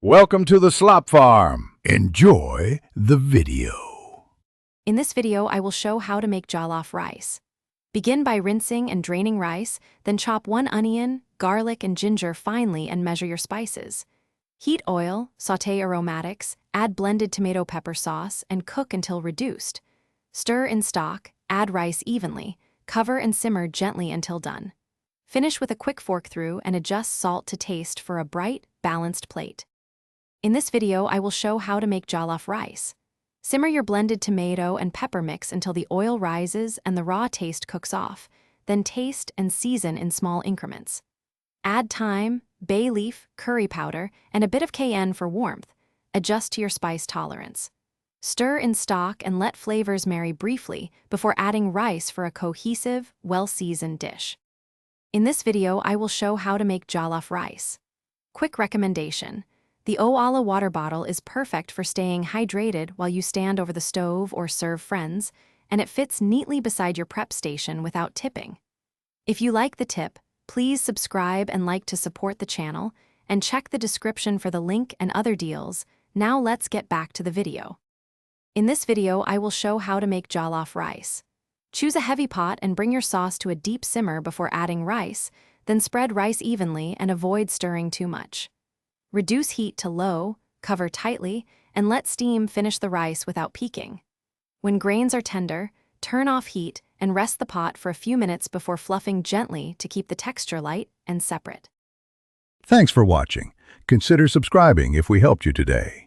Welcome to the Slop Farm. Enjoy the video. In this video, I will show how to make jollof rice. Begin by rinsing and draining rice, then chop 1 onion, garlic, and ginger finely and measure your spices. Heat oil, sauté aromatics, add blended tomato pepper sauce, and cook until reduced. Stir in stock, add rice evenly, cover and simmer gently until done. Finish with a quick fork through and adjust salt to taste for a bright, balanced plate. In this video, I will show how to make jollof rice. Simmer your blended tomato and pepper mix until the oil rises and the raw taste cooks off, then taste and season in small increments. Add thyme, bay leaf, curry powder, and a bit of cayenne for warmth. Adjust to your spice tolerance. Stir in stock and let flavors marry briefly before adding rice for a cohesive, well-seasoned dish. In this video, I will show how to make jollof rice. Quick recommendation. The Owala water bottle is perfect for staying hydrated while you stand over the stove or serve friends, and it fits neatly beside your prep station without tipping. If you like the tip, please subscribe and like to support the channel, and check the description for the link and other deals. Now let's get back to the video. In this video, I will show how to make jollof rice. Choose a heavy pot and bring your sauce to a deep simmer before adding rice, then spread rice evenly and avoid stirring too much. Reduce heat to low, cover tightly, and let steam finish the rice without peaking. When grains are tender, turn off heat and rest the pot for a few minutes before fluffing gently to keep the texture light and separate. Thanks for watching. Consider subscribing if we helped you today.